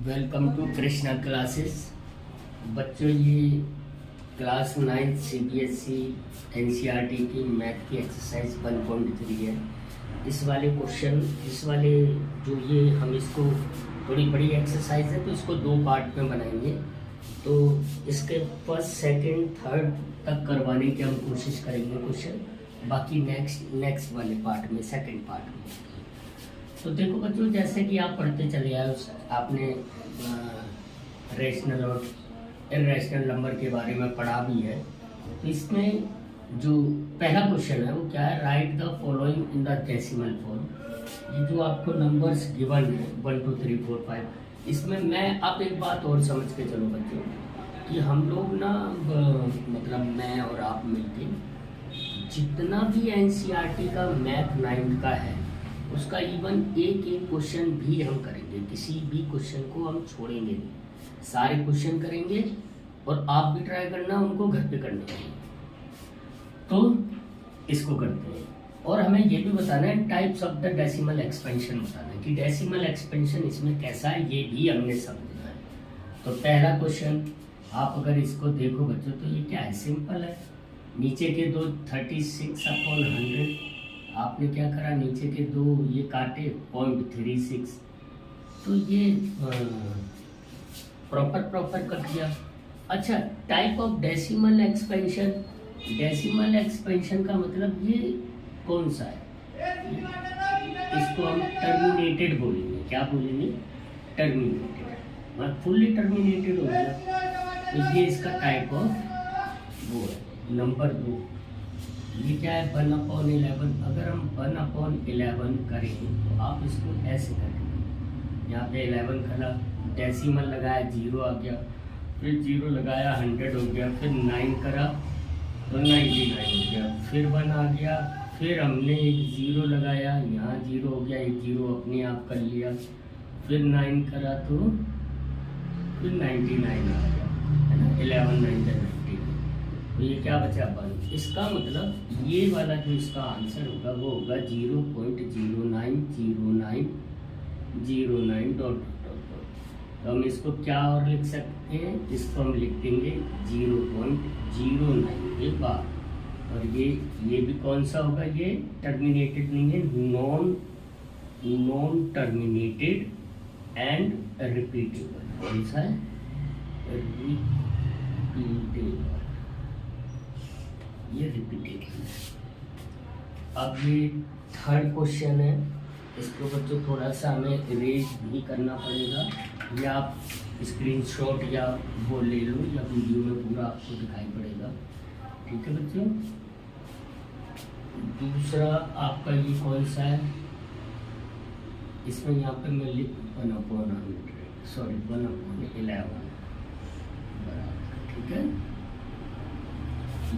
Welcome to Krishna classes. बच्चों, ये class 9 CBSE NCERT की मैथ की एक्सरसाइज 1.3 है। इस वाले जो ये हम इसको थोड़ी बड़ी एक्सरसाइज है तो इसको 2 पार्ट में बनाएंगे। तो इसके फर्स्ट सेकंड थर्ड तक करवाने की हम कोशिश करेंगे क्वेश्चन, बाकी नेक्स्ट वाले पार्ट में, सेकंड पार्ट में। तो देखो बच्चों, जैसे कि आप पढ़ते चले आए, आपने रेशनल और इरेशनल नंबर के बारे में पढ़ा भी है। तो इसमें जो पहला क्वेश्चन है वो क्या है, right the following in the decimal form. ये जो आपको नंबर्स गिवन है 1 2 3 4 5, इसमें मैं आप एक बात और समझ के चलो बच्चों कि हम लोग ना मतलब मैं और आप मिलके जितना भी NCERT का मैथ 9 का है उसका इवन एक क्वेश्चन भी हम करेंगे। किसी भी क्वेश्चन को हम छोड़ेंगे नहीं, सारे क्वेश्चन करेंगे और आप भी ट्राई करना, उनको घर पे करने हैं। तो इसको करते हैं और हमें ये भी बताना है types of the decimal expansion, बताना है कि डेसिमल एक्सपेंशन इसमें कैसा है, ये भी हमने समझना है। तो पहला क्वेश्चन आप अगर इसको देखो बच्चों तो ये क्या है, सिंपल है। नीचे के दो 36/100, आपने क्या करा, नीचे के दो ये काटे 0.36, तो ये प्रॉपर कर दिया। अच्छा, type of decimal expansion, decimal expansion का मतलब ये कौन सा है, इसको हम टर्मिनेटेड बोलेंगे। क्या बोलेंगे, टर्मिनेटेड, मतलब फुल्ली टर्मिनेटेड हो गया। तो ये इसका टाइप ऑफ वो है। नंबर 2 ये क्या है, 1/11। अगर हम 1/11 करें तो आप इसको ऐसे करेंगे, यहाँ पे 11 खला, डेसिमल लगाया 0 आ गया, फिर 0 लगाया 100 हो गया, फिर 9 करा तो 99 हो गया, फिर 1 आ गया, फिर हमने एक 0 लगाया, यहाँ 0 हो गया, एक 0 अपने आप कर लिया, फिर 9 करा तो फिर 99 आ गया, है ना, 11 9 99। तो ये क्या बचा, 1। इसका मतलब ये वाला जो इसका आंसर होगा वो होगा 0.090909 ... तो हम इसको क्या और लिख सकते हैं, इसको हम लिख देंगे 0.09 के बाद। और ये भी कौन सा होगा, ये टर्मिनेटेड नहीं है, नॉन टर्मिनेटेड एंड रिपीटेबल। कौन सा है, रिपीटेबल, ये रिपीटेबल है। अब ये थर्ड क्वेश्चन है, इसको बच्चों थोड़ा सा हमें इरेज भी करना पड़ेगा, या आप स्क्रीनशॉट या वो ले लो, या वीडियो में पूरा आपको दिखाई पड़ेगा। ठीक है बच्चों। दूसरा आपका ये कौन सा है, इसमें यहाँ पे मैं लिख 1/11 बराबर। ठीक है,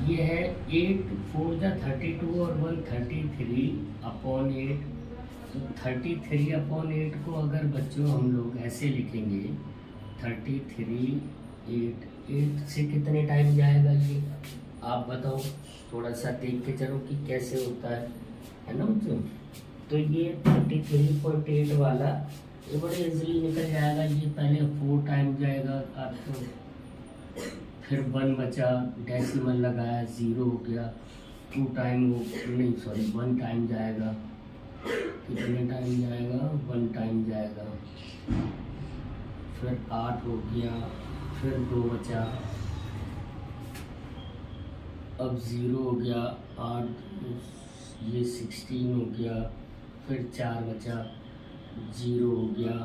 ये है 8 4 जा 32 और 1 33/8। तो 33/8 को अगर बच्चों हम लोग ऐसे लिखेंगे, 33/8 से कितने टाइम जाएगा ये आप बताओ, थोड़ा सा देख के चलो कि कैसे होता है ना बच्चों। तो ये 33.8 वाला ये बड़े इजीली निकल जाएगा। ये पहले 4 टाइम जाएगा आपको, फिर 1 बचा, डेसिमल लगाया 0 हो गया, 2 टाइम नहीं सॉरी 1 टाइम जाएगा, कितने टाइम जाएगा, 1 टाइम जाएगा, फिर 8 हो गया, फिर 2 बचा, अब 0 हो गया, 8 ये 16 हो गया, फिर 4 बचा, 0 हो गया,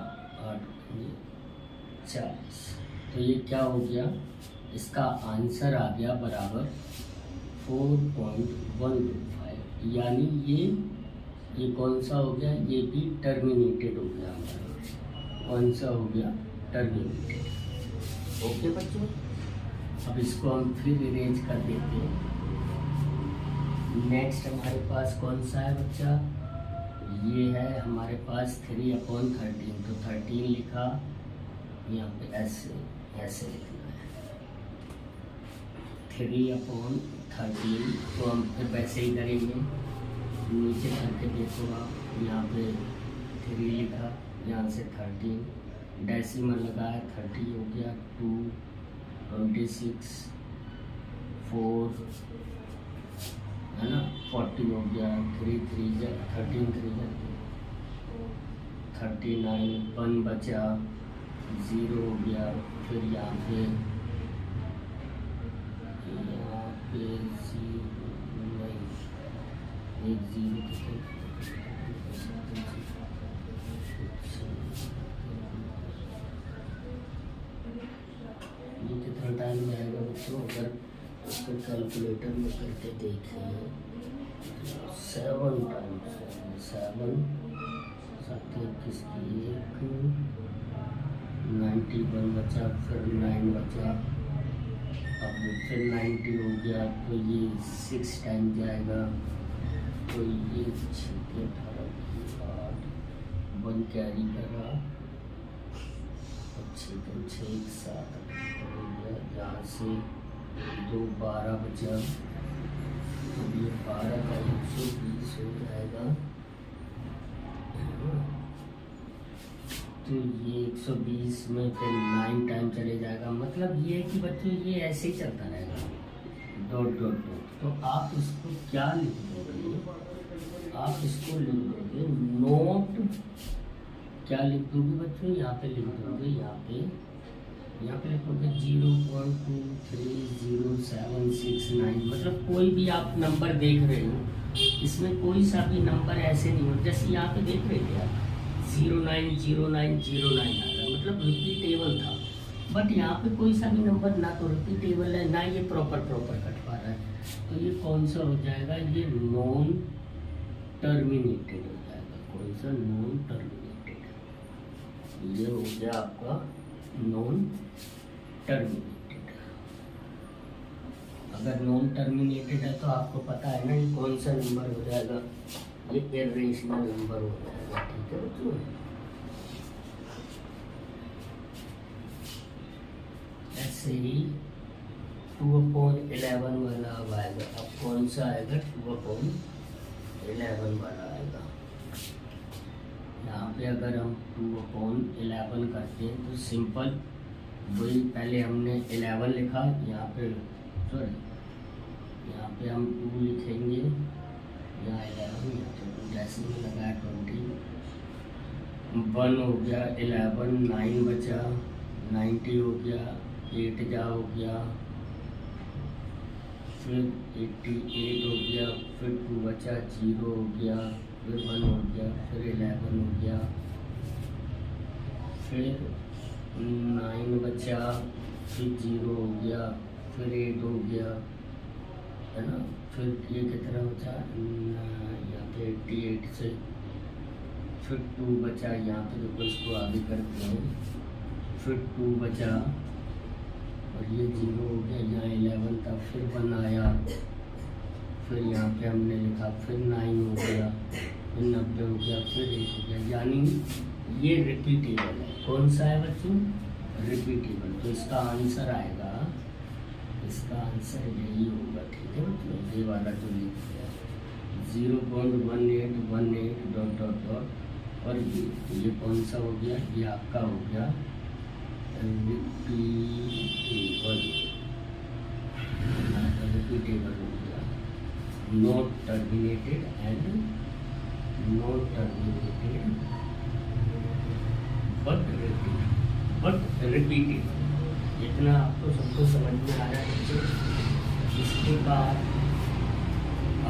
8 40। तो ये क्या हो गया, इसका आंसर आ गया बराबर 4.125। यानी ये कौन सा हो गया, ये भी टर्मिनेटेड हो गया हमारा, कौन सा हो गया, टर्मिनेटेड। ओके बच्चों, अब इसको हम फिर इरेज कर देते हैं। नेक्स्ट हमारे पास कौन सा है बच्चा, ये है हमारे पास 3/13। तो 13 लिखा, यहाँ पे ऐसे लिखना है 3/13। तो हम फिर वैसे ही करेंगे, नीचे करके देखो आप, यहाँ पे 3 लिखा, यहाँ से 13, डेसिमल लगाया 30 हो गया, 2, 26, 4 है ना, 40 हो गया, 3 3 13 3 39, 1 बचा, 0 हो गया। फिर यहाँ पे 0 नहीं, 1 0 ये कितना टाइम जाएगा बच्चों? अगर उसको कैलकुलेटर में करके देखें 7 टाइम्स 7 किसकी 1, 91 बचा, फिर 9 बचा, अब फिर 90 हो गया, तो ये 6 टाइम जाएगा, तो ये 6 के 18 की 8, 1 कैरी करा, 6 के 6 1 7 हो गया, यहाँ से 2 12 बचा, तो ये 12 का 120 हो जाएगा, तो ये 120 में फिर 9 टाइम चले जाएगा। मतलब ये कि बच्चों ये ऐसे ही चलता रहेगा, डॉट डॉट डॉट। तो आप इसको क्या लिख दोगे? आप इसको लिख दोगे नोट, क्या लिख दोगे बच्चों? यहाँ पे लिख दोगे, यहाँ पे लिखोगे 0.230769। मतलब कोई भी आप नंबर देख रहे हो, इसमें कोई सा भी नंबर ऐसे नहीं हो, जैसे यहाँ पे देख रहे थे आप 090909 आ रहा, मतलब रिपीटेबल था। बट यहाँ पे कोई सा भी नंबर ना तो रिपीटेबल है, ना ये प्रॉपर कट पा रहा है, तो ये कौन सा हो जाएगा? ये नॉन टर्मिनेटेड हो जाएगा। कौन सा? Non terminated. ये हो गया आपका नॉन टर्मिनेटेड। अगर नॉन टर्मिनेटेड है तो आपको पता है ना ये कौन सा नंबर हो जाएगा? ये इरेशनल नंबर हो जाएगा। ठीक है बच्चों, ऐसे ही 2/11 वाला अब आएगा। अब कौन सा आएगा? 2/11 वाला आएगा। यहाँ पे अगर हम 2/11 करते हैं तो सिंपल वही, पहले हमने 11 लिखा, यहाँ पे सॉरी यहाँ पे हम 2 लिखेंगे, यहाँ 11, यहाँ पे 2 डेसिमल लगाया, 20, 1 हो गया, 11, 9 बचा, 90 हो गया, 8 जा हो गया, फिर 88 हो गया, फिर 2 बचा, 0 हो गया, फिर 1 हो गया, फिर 11 हो गया, फिर 9 बचा, फिर 0 हो गया, फिर 8 हो गया, है ना। फिर ये कितना बचा? यहाँ पे 88 से फिर 2 बचा, यहाँ पे देखो इसको आगे करते हैं, फिर 2 बचा और ये 0 हो गया, यहाँ 11 था, फिर 1 आया, फिर यहाँ पे हमने लिखा, फिर 9 हो गया, फिर 90 हो गया, फिर 1 हो गया, यानी ये रिपीटेबल है। कौन सा है बच्चों? रिपीटेबल। तो इसका आंसर आएगा, इसका आंसर यही होगा। ठीक है बच्चों, ये वाला जो लिख दिया 0.1818 डॉट डॉट डॉट, और ये कौन सा हो गया? ये आपका हो गया रिपीटेबल हो गया, not terminated and not terminated but repeatable. इतना आपको सबको समझ में आ रहा है बच्चों। इसके बाद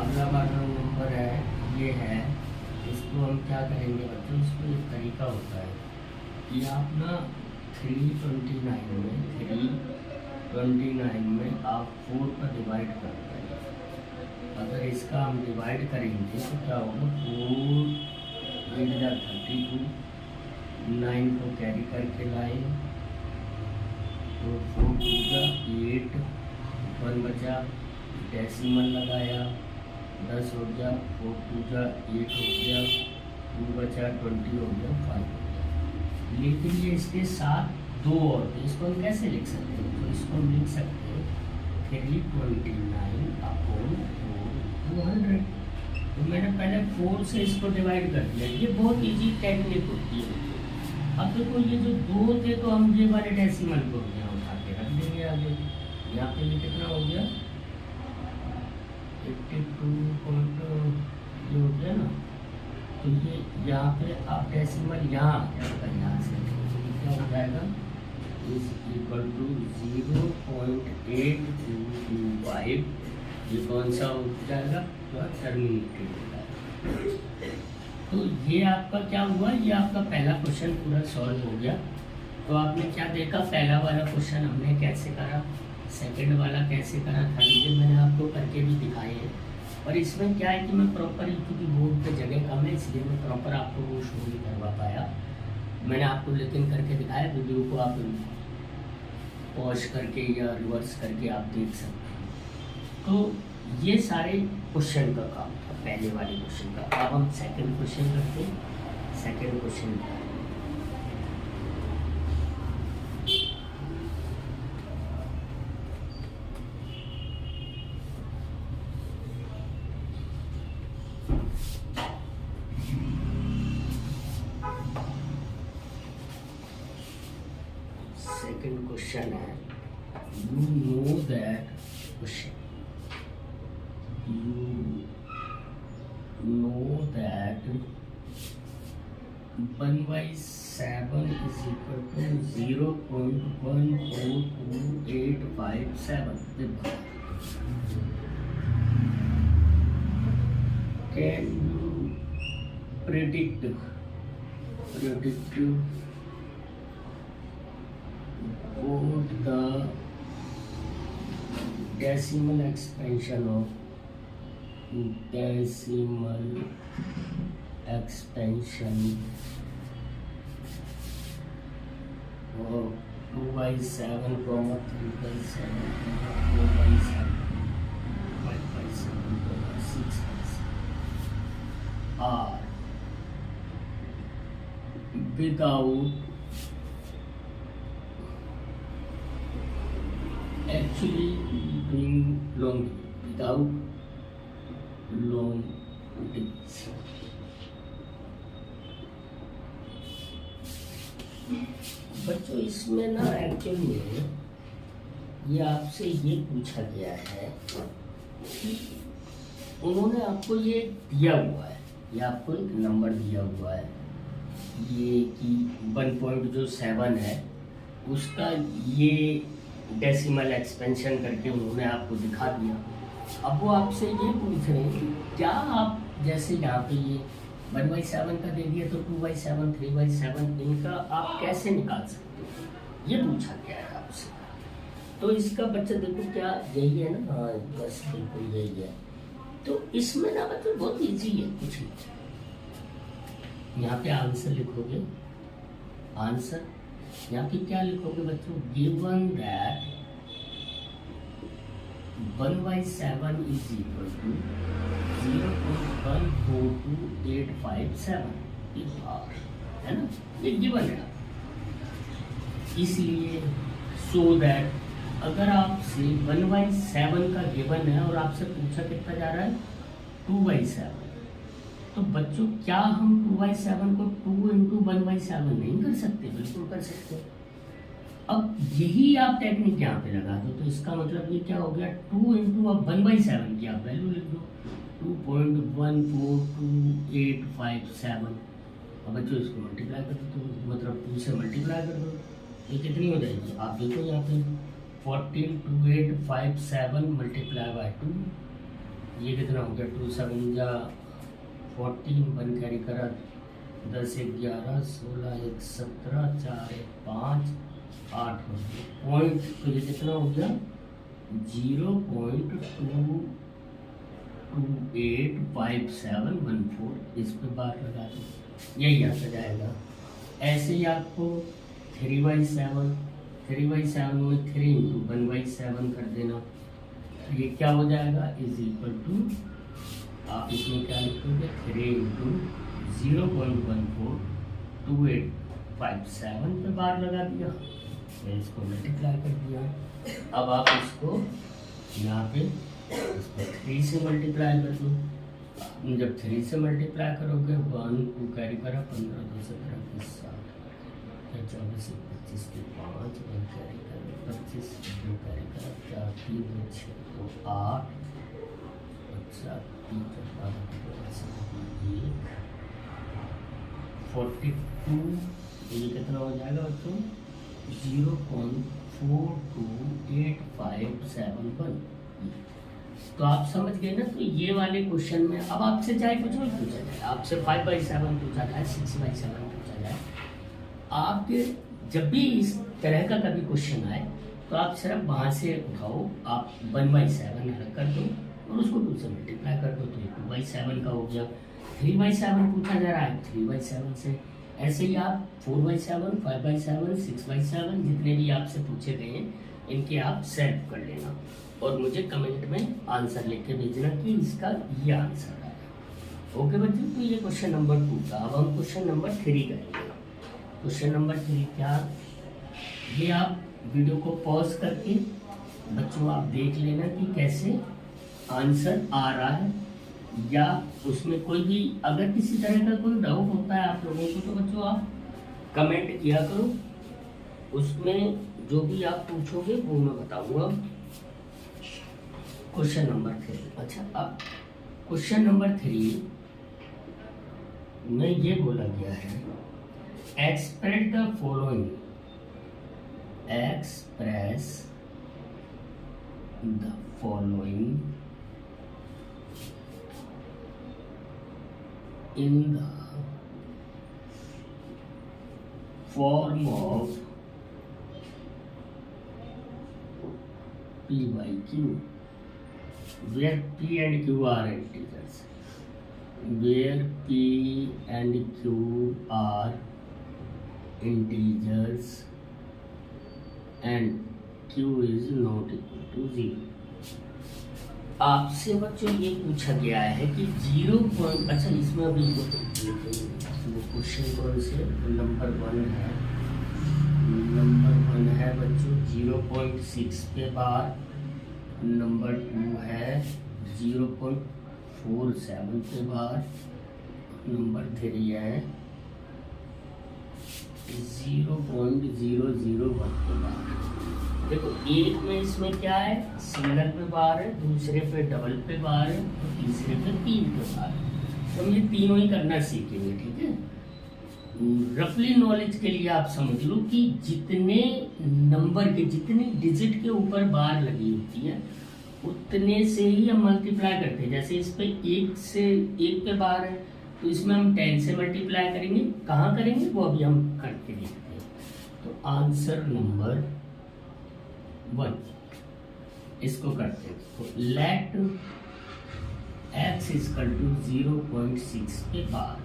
अगला वाला नंबर है, ये है, इसको हम क्या करेंगे बच्चों? इसको एक तरीका होता है कि आप ना 329 में आप 4 पर डिवाइड करते हैं। अगर इसका हम डिवाइड करेंगे तो क्या होगा? 4 8 32, 9 को कैरी करके लाए, तो 4 2 8, 1 बचा, डेसिमल लगाया, 10 हो गया, 4 2 8 हो गया, 2 बचा, 20 हो गया, 5 हो गया। लेकिन ये इसके साथ 2 और थे, इसको हम कैसे लिख सकते हैं? तो इसको हम लिख सकते हैं 329/4 तो मैंने पहले 4 से इसको डिवाइड कर दिया। ये बहुत इजी टेक्निक होती है। अब देखो ये जो दो थे तो हम ये वाले डेसिमल को यहाँ उठा के रख देंगे आगे। यहाँ पे ये कितना हो गया 82 ये हो गया ना, तो ये यहाँ पे आप डेसिमल यहाँ आ जाएगा, यहाँ से तो क्या हो जाएगा इज इक्वल टू 0.8225। ये कौन सा हो जाएगा टर्मिनेटेड हो जाएगा। तो ये आपका क्या हुआ, ये आपका पहला क्वेश्चन पूरा सॉल्व हो गया। तो आपने क्या देखा, पहला वाला क्वेश्चन हमने कैसे करा, सेकंड वाला कैसे करा था, ये मैंने आपको करके भी दिखाए हैं। और इसमें क्या है कि मैं प्रॉपर, क्योंकि बोर्ड पे जगह कम है इसलिए मैं प्रॉपर आपको वो शो नहीं करवा पाया। मैंने आपको लेकिन करके दिखाया, वीडियो को आप पॉज करके या रिवर्स करके आप देख सकते हैं। तो ये सारे क्वेश्चन का काम था पहले वाले क्वेश्चन का। अब हम सेकंड क्वेश्चन करते हैं। सेकंड क्वेश्चन का सेकंड क्वेश्चन है, you know that question, you know that 1/7 is equal to 0.14287. Can you predict what the decimal expansion of of 2/7, 3/7, 4/7, 5/7, 6/7 are without actually being long, without long division. बच्चों इसमें ना actually ये आपसे ये पूछा गया है कि उन्होंने आपको ये दिया हुआ है, ये आपको एक नंबर दिया हुआ है, ये कि 1.7 है उसका ये डेसिमल एक्सपेंशन करके उन्होंने आपको दिखा दिया। अब वो आपसे ये पूछ रहे हैं कि क्या आप जैसे यहाँ पे ये 1/7 का दे दिया तो 2/7, 3/7 इनका आप कैसे निकाल सकते हो, ये पूछा गया है आपसे। तो इसका बच्चा देखो क्या यही है ना, हाँ बस बिल्कुल यही है। तो इसमें ना बच्चों बहुत इजी है, कुछ नहीं। यहाँ पे आंसर लिखोगे, आंसर यहाँ पे क्या लिखोगे बच्चों, given that 1/7 is equal to 0.14287 है ना, ये गिवन है। इसलिए सो दैट अगर आपसे 1/7 का गिवन है और आपसे पूछा कितना जा रहा है 2/7, तो बच्चों क्या हम 2/7 को 2 × 1/7 नहीं कर सकते, बिल्कुल कर सकते। अब यही आप टेक्निक यहाँ पे लगा दो, तो इसका मतलब ये क्या हो गया 2 × अब 1/7 की आप वैल्यू लिख दो 2.14287। अब बच्चों इसको मल्टीप्लाई कर दो, तो मतलब 2 से मल्टीप्लाई कर दो, ये कितनी हो जाएगी आप देखो यहाँ पे 142857 × 2, ये कितना हो गया 2 7 जा 14, 1 कैरी करा 10 1 11 16 1 17 4 1 5 8 पॉइंट, तो ये कितना हो गया 0.2285714। इस पे बार लगा दो, यही आता जाएगा। ऐसे ही आपको 3/7 में 3 × 1/7 कर देना, ये क्या हो जाएगा इज इक्वल टू, आप इसमें क्या लिखोगे 3 × 0.142857 पे बार लगा दिया, मैं इसको मल्टीप्लाई कर दिया। अब आप इसको यहाँ पे इसको 3 से मल्टीप्लाई कर दो, जब 3 से मल्टीप्लाई करोगे 1 2 कैरी करा 15 2 17 20 7 24 25 के 5 1 कैरी कर 25 2 कैरी कर 4 3 2 6 2 8 अच्छा 3 4 5 42 ये कितना हो जाएगा बच्चों 0.428571। तो आप समझ गए ना। तो ये वाले क्वेश्चन में अब आपसे चाहे कुछ भी पूछा जाए, आपसे 5/7 पूछा जाए, 6/7 पूछा जाए, आपके जब भी इस तरह का कभी क्वेश्चन आए तो आप सिर्फ वहां से उठाओ, आप 1/7 अलग कर दो और उसको 2 से मल्टीप्लाई कर दो तो ये 2/7 का हो गया। 3/7 पूछा जा रहा है 3/7 से, ऐसे ही आप 4/7 5/7 6/7 जितने भी आपसे पूछे गए हैं इनके आप सेट कर लेना और मुझे कमेंट में आंसर लिख के भेजना कि इसका ये आंसर है। ओके बच्चों, तो ये क्वेश्चन नंबर 2 था। अब हम क्वेश्चन नंबर 3 करेंगे। क्वेश्चन नंबर 3 क्या, ये आप वीडियो को पॉज करके बच्चों आप देख लेना कि कैसे आंसर आ रहा है, या उसमें कोई भी अगर किसी तरह का कोई डाउट होता है आप लोगों को तो बच्चों आप कमेंट किया करो, उसमें जो भी आप पूछोगे वो मैं बताऊंगा। Question number 3। अच्छा, अब क्वेश्चन नंबर 3 में ये बोला गया है express the following, express the following in the form of P by Q, where P and Q are integers, where P and Q are integers and Q is not equal to 0। आपसे बच्चों ये पूछा गया है कि 0 point, अच्छा इसमें अभी वो क्वेश्चन कौन से, नंबर 1 है, नंबर 1 है बच्चों 0.6 पे बार, नंबर 2 है 0.47 पे बार, नंबर 3 है 0.001 पे बार। देखो एक में इसमें क्या है, सिंगल पे बार है, दूसरे पे डबल पे बार है और तीसरे पे 3 पे बार है। तो हम ये तीनों ही करना सीखेंगे, ठीक है। रफली नॉलेज के लिए आप समझ लो कि जितने नंबर के, जितनी डिजिट के ऊपर बार लगी होती है उतने से ही हम मल्टीप्लाई करते हैं। जैसे इस पे 1 पे बार है तो इसमें हम 10 से मल्टीप्लाई करेंगे, कहाँ करेंगे वो अभी हम करके देखते हैं। तो आंसर नंबर 1 इसको करते हैं। तो लेट x इक्वल टू 0.6 पे बार,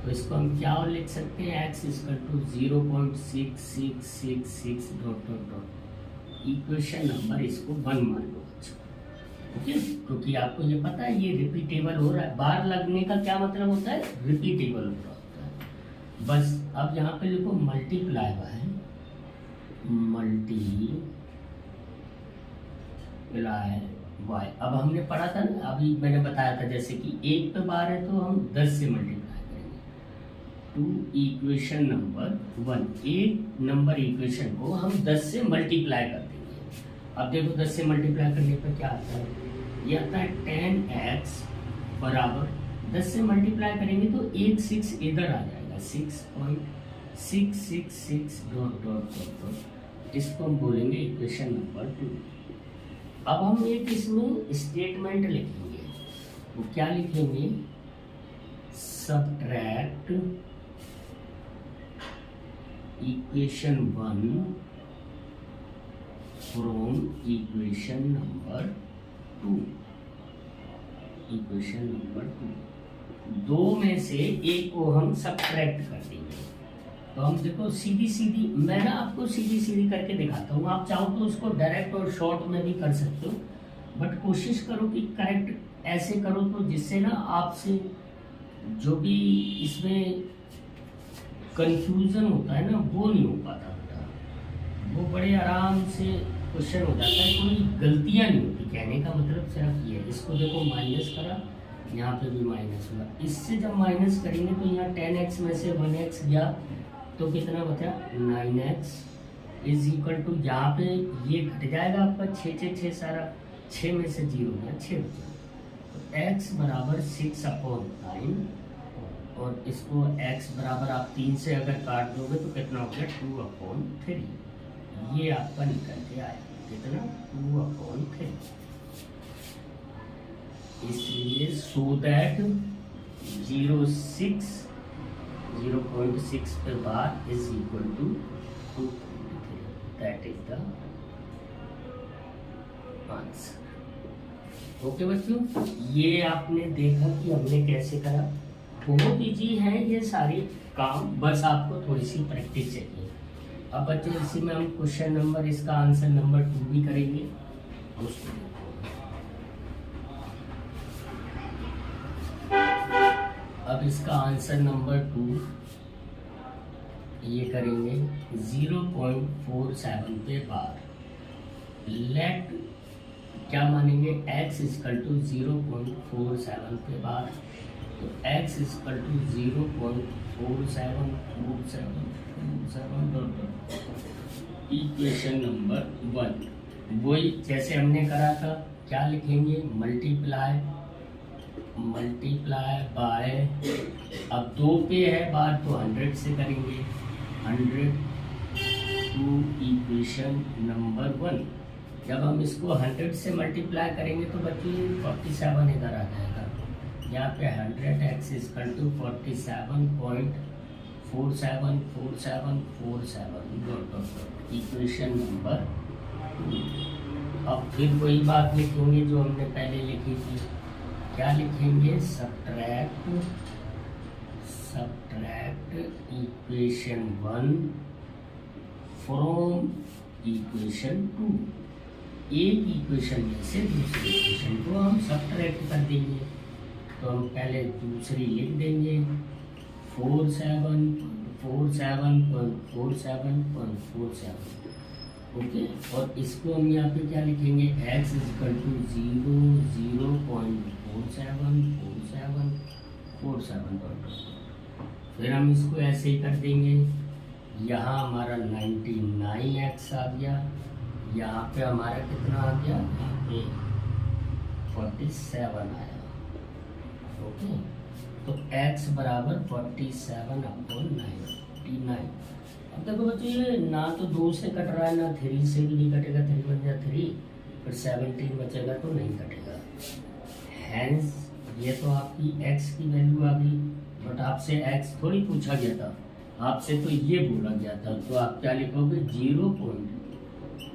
तो इसको हम क्या और लिख सकते हैं, x equal to 0.6666 dot dot dot, equation number इसको 1 मान लो। ओके, क्योंकि आपको ये पता है ये रिपीटेबल हो रहा है, बार लगने का क्या मतलब होता है, रिपीटेबल हो रहा होता है। बस अब यहाँ पे लिखो मल्टीप्लाई बाय, मल्टीप्लाई बाय। अब हमने पढ़ा था ना, अभी मैंने बताया था जैसे कि 1 पे बार है तो हम 10 से मल्टीप्लाई करेंगे टू इक्वेशन नंबर 1, एक नंबर इक्वेशन को हम 10 से मल्टीप्लाई कर देंगे। अब देखो 10 से मल्टीप्लाई करने पर क्या आता है, ये आता है 10x बराबर 10 से मल्टीप्लाई करेंगे तो 6 इधर आ जाएगा, 6.666 डॉट डॉट डॉट डॉट, इसको हम बोलेंगे इक्वेशन नंबर 2। अब हम एक इसमें स्टेटमेंट लिखेंगे, वो क्या लिखेंगे, subtract equation 1 from equation number 2, equation number 2 में से एक को हम सबट्रैक्ट कर देंगे। तो हम देखो सीधी सीधी, मैं ना आपको सीधी सीधी करके दिखाता हूँ, आप चाहो तो उसको डायरेक्ट और शॉर्ट में भी कर सकते हो, बट कोशिश करो कि करेक्ट ऐसे करो तो जिससे ना आपसे जो भी इसमें कंफ्यूजन होता है ना वो नहीं हो पाता, वो बड़े आराम से क्वेश्चन हो जाता है, कोई गलतियाँ नहीं होती। कहने का मतलब सिर्फ ये है। इसको देखो माइनस करा, यहाँ पे भी माइनस हुआ, इससे जब माइनस करेंगे तो यहाँ 10x में से 1x गया तो कितना बचा 9x इज इक्वल टू, यहाँ पे ये घट जाएगा आपका 6 सारा, 6 में से 0 गया 6 बचा, तो x बराबर 6/9 और इसको x बराबर आप 3 से अगर काट दोगे तो कितना हो गया 2/3, ये आपका निकल के आया कितना 2/3। इसलिए सो दैट 0.6 पे बार is equal to 2.3, that is the answer. Okay बच्चों, ये आपने देखा कि हमने कैसे करा। बहुत इजी है ये सारे काम, बस आपको थोड़ी सी प्रैक्टिस चाहिए। अब बच्चों इसी में हम क्वेश्चन नंबर, इसका आंसर नंबर 2 भी करेंगे। उसको अब इसका आंसर नंबर 2 ये करेंगे 0.47 पे बार। लेट क्या मानेंगे x इक्वल टू 0.47 पे बार, तो x equal to 0.47 equation number 1। वही जैसे हमने करा था, क्या लिखेंगे मल्टीप्लाई बाय, अब 2 पे है बार तो 100 से करेंगे, 100 टू इक्वेशन नंबर 1। जब हम इसको 100 से मल्टीप्लाई करेंगे तो बच्चों 47 इधर आ जाएगा। यहाँ पे 100x equal to 47 equation number 2। अब फिर वही बात लिखेंगे जो हमने पहले लिखी थी, क्या लिखेंगे सब्ट्रैक्ट इक्वेशन 1 फ्रॉम इक्वेशन 2। एक इक्वेशन में से दूसरी इक्वेशन को हम सब्ट्रैक्ट कर देंगे, तो हम पहले दूसरी लिख देंगे 47.47.47, ओके। और इसको हम यहाँ पे क्या लिखेंगे x इक्वल टू 0.474747, फिर हम इसको ऐसे ही कर देंगे। यहाँ हमारा 99x आ गया, यहाँ पे हमारा कितना आ गया, यहाँ पे 47 आया, ओके। तो x बराबर 47/99। अब देखो बच्चों ये ना तो 2 से कट रहा है ना 3 से भी नहीं कटेगा, 3 बन जाए 3, फिर 17 बचेगा तो नहीं कटेगा। हैंस ये तो आपकी x की वैल्यू आ गई, बट आपसे x थोड़ी पूछा गया था, आपसे तो ये बोला गया था, तो आप क्या लिखोगे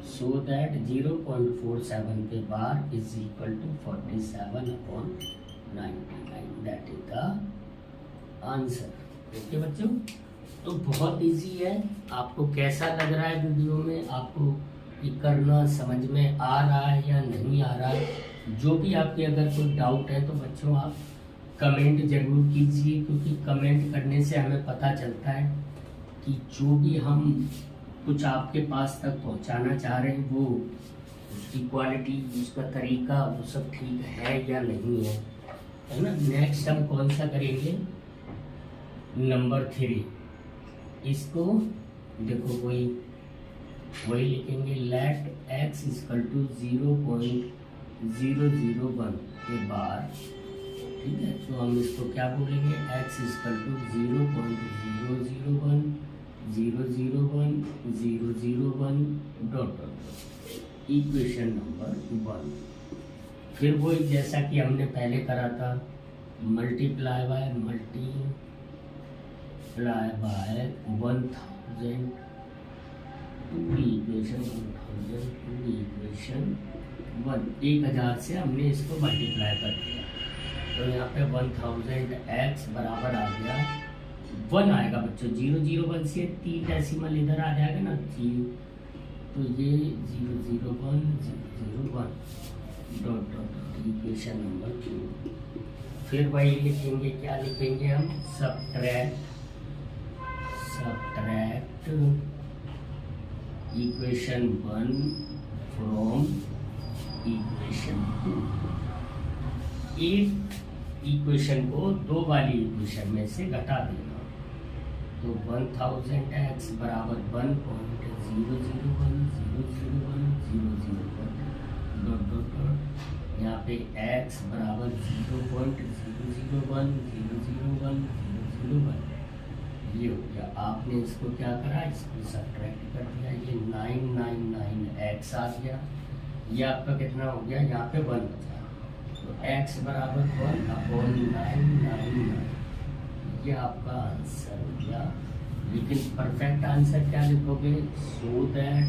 0.47 पे बार is equal to 47/99, that is the answer. Okay बच्चों, तो बहुत इजी है। आपको कैसा लग रहा है वीडियो में, आपको ये करना समझ में आ रहा है या नहीं आ रहा है? जो भी आपके अगर कोई डाउट है तो बच्चों आप कमेंट जरूर कीजिए, क्योंकि कमेंट करने से हमें पता चलता है कि जो भी हम कुछ आपके पास तक पहुंचाना चाह रहे हैं वो उसकी क्वालिटी, उसका तरीका, वो सब ठीक है या नहीं है ना। नेक्स्ट हम कौन सा करेंगे, नंबर 3। इसको देखो वही लिखेंगे, लेट x इक्वल टू 0.001 के बार, ठीक है। तो हम इसको क्या बोलेंगे, x equal to 0.001 dot equation number 1। फिर वही जैसा कि हमने पहले करा था, मल्टीप्लाई बाय 1000 टू इक्वेशन 1। 1000 से हमने इसको मल्टीप्लाई कर दिया, तो यहाँ पे 1000x बराबर आ गया 1 आएगा बच्चों। 001 से 3 डेसिमल इधर आ जाएगा ना, तो ये 001 डॉट इक्वेशन नंबर 2। फिर वही लिखेंगे, क्या लिखेंगे हम, सब्ट्रैक्ट इक्वेशन 1 फ्रॉम इक्वेशन 2। एक इक्वेशन को 2 वाली इक्वेशन में से घटा देना, तो तो 1000x बराबर 1.001001 डॉट डॉट डॉट, यहाँ पे x बराबर 0.001001 ये हो गया। आपने इसको क्या करा, इसको सब्ट्रैक्ट कर दिया, ये 999x आ गया। ये आपका कितना हो गया, यहाँ पे 1 बचा, तो x बराबर 1/999, ये आपका आंसर हो गया। लेकिन परफेक्ट आंसर क्या लिखोगे, सो दैट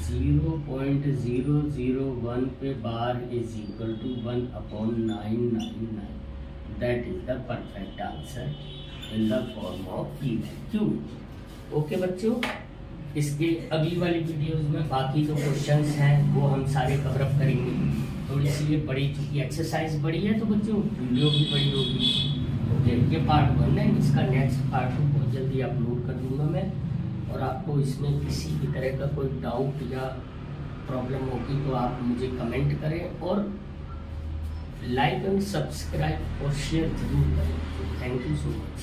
0.001 पे बार is equal to 1/999, that is the perfect answer in the form of p value. Okay बच्चों, इसके अगली वाली वीडियोस में बाकी जो क्वेश्चंस हैं वो हम सारे कवर अप करेंगे। थोड़ी सी ये बड़ी, चूँकि एक्सरसाइज बड़ी है तो बच्चों वीडियो भी बड़ी होगी। ओके, ये पार्ट 1 है, इसका नेक्स्ट पार्ट बहुत जल्दी अपलोड कर दूंगा मैं। और आपको इसमें किसी भी तरह का कोई डाउट या प्रॉब्लम होगी तो आप मुझे कमेंट करें, और लाइक एंड सब्सक्राइब और शेयर जरूर करें। Thank you so much.